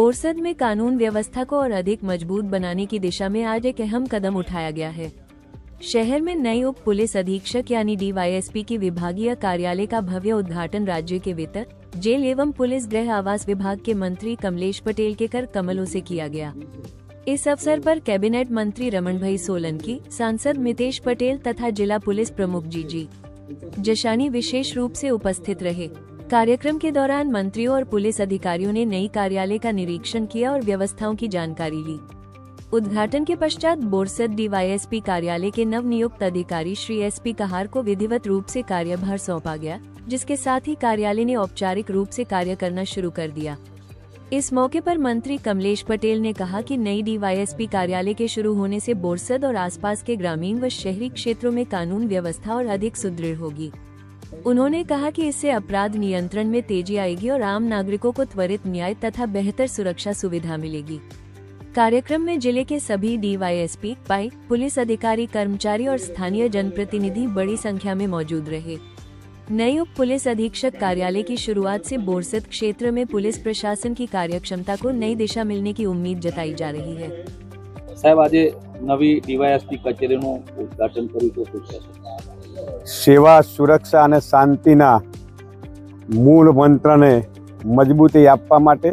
बोरसद में कानून व्यवस्था को और अधिक मजबूत बनाने की दिशा में आज एक अहम कदम उठाया गया है। शहर में नई उप पुलिस अधीक्षक यानी डीवाईएसपी की विभागीय कार्यालय का भव्य उद्घाटन राज्य के वित्त, जेल एवं पुलिस गृह आवास विभाग के मंत्री कमलेश पटेल के कर कमलों से किया गया। इस अवसर पर कैबिनेट मंत्री रमणभाई सोलंकी, सांसद मितेश पटेल तथा जिला पुलिस प्रमुख जी जशानी विशेष रूप से उपस्थित रहे। कार्यक्रम के दौरान मंत्रियों और पुलिस अधिकारियों ने नई कार्यालय का निरीक्षण किया और व्यवस्थाओं की जानकारी ली। उद्घाटन के पश्चात बोरसद डीवाईएसपी कार्यालय के नव नियुक्त अधिकारी श्री एसपी कहार को विधिवत रूप से कार्यभार सौंपा गया, जिसके साथ ही कार्यालय ने औपचारिक रूप से कार्य करना शुरू कर दिया। इस मौके पर मंत्री कमलेश पटेल ने कहा कि नई डीवाईएसपी कार्यालय के शुरू होने से बोरसद और आसपास के ग्रामीण व शहरी क्षेत्रों में कानून व्यवस्था और अधिक सुदृढ़ होगी। उन्होंने कहा कि इससे अपराध नियंत्रण में तेजी आएगी और आम नागरिकों को त्वरित न्याय तथा बेहतर सुरक्षा सुविधा मिलेगी। कार्यक्रम में जिले के सभी डीवाईएसपी, पाई, पुलिस अधिकारी, कर्मचारी और स्थानीय जनप्रतिनिधि बड़ी संख्या में मौजूद रहे। नई उप पुलिस अधीक्षक कार्यालय की शुरुआत से बोरसद क्षेत्र में पुलिस प्रशासन की कार्यक्षमता को नई दिशा मिलने की उम्मीद जताई जा रही है। साहब, आज नवी डीवाईएसपी कचेरीનું ઉદ્ઘાટન કર્યું તો શું કહેશો? સેવા, સુરક્ષા અને શાંતિના મૂળ મંત્રને મજબૂતી આપવા માટે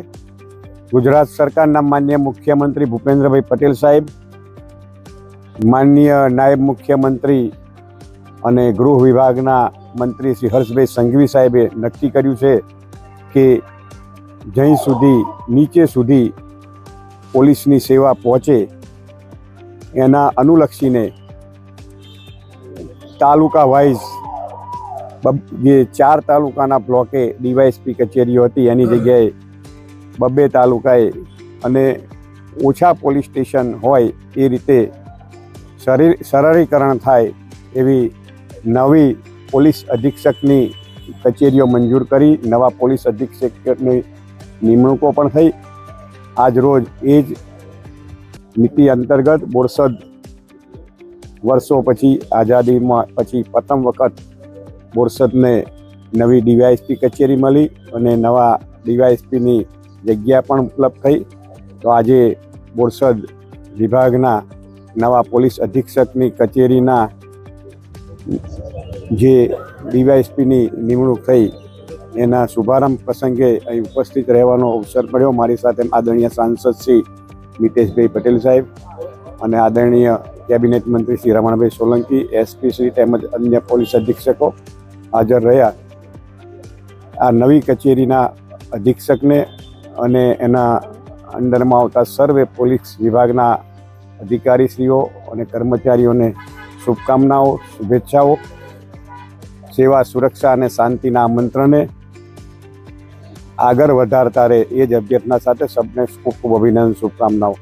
ગુજરાત સરકારના માનનીય મુખ્યમંત્રી ભૂપેન્દ્રભાઈ પટેલ સાહેબ, માનનીય નાયબ મુખ્યમંત્રી અને ગૃહ વિભાગના મંત્રી શ્રી હર્ષભાઈ સંઘવી સાહેબે નક્કી કર્યું છે કે જ્યાં સુધી નીચે સુધી પોલીસની સેવા પહોંચે એના અનુલક્ષીને તાલુકા વાઇઝ જે 4 તાલુકાના બ્લોકે ડીવાયએસપી કચેરીઓ હતી એની જગ્યાએ 2 તાલુકાએ અને ઓછા પોલીસ સ્ટેશન હોય એ રીતે સરળીકરણ થાય એવી નવી પોલીસ અધિક્ષકની કચેરીઓ મંજૂર કરી નવા પોલીસ અધિક્ષકની નિમણૂકો પણ થઈ। આજ રોજ એ જ નીતિ અંતર્ગત બોરસદ વર્ષો પછી આઝાદીમાં પછી પ્રથમ વખત બોરસદને નવી ડીવાયએસપી કચેરી મળી અને નવા ડીવાયએસપીની જગ્યા પણ ઉપલબ્ધ થઈ। તો આજે બોરસદ વિભાગના નવા પોલીસ અધિક્ષકની કચેરીના જે ડીવાયએસપીની નિમણૂક થઈ એના શુભારંભ પ્રસંગે અહીં ઉપસ્થિત રહેવાનો અવસર મળ્યો। મારી સાથે આદરણીય સાંસદ શ્રી મિતેશભાઈ પટેલ સાહેબ અને આદરણીય કેબિનેટ મંત્રી શ્રી રમણભાઈ સોલંકી, એસપી શ્રી તેમજ અન્ય પોલીસ અધિક્ષકો હાજર રહ્યા। આ નવી કચેરીના અધિક્ષકને અને એના અંડરમાં આવતા સર્વે પોલીસ વિભાગના અધિકારીશ્રીઓ અને કર્મચારીઓને શુભકામનાઓ, શુભેચ્છાઓ। સેવા, સુરક્ષા અને શાંતિના મંત્રને આગળ વધારતા રહે એ જ અભ્યર્થના સાથે સબને ખૂબ ખૂબ અભિનંદન, શુભકામનાઓ।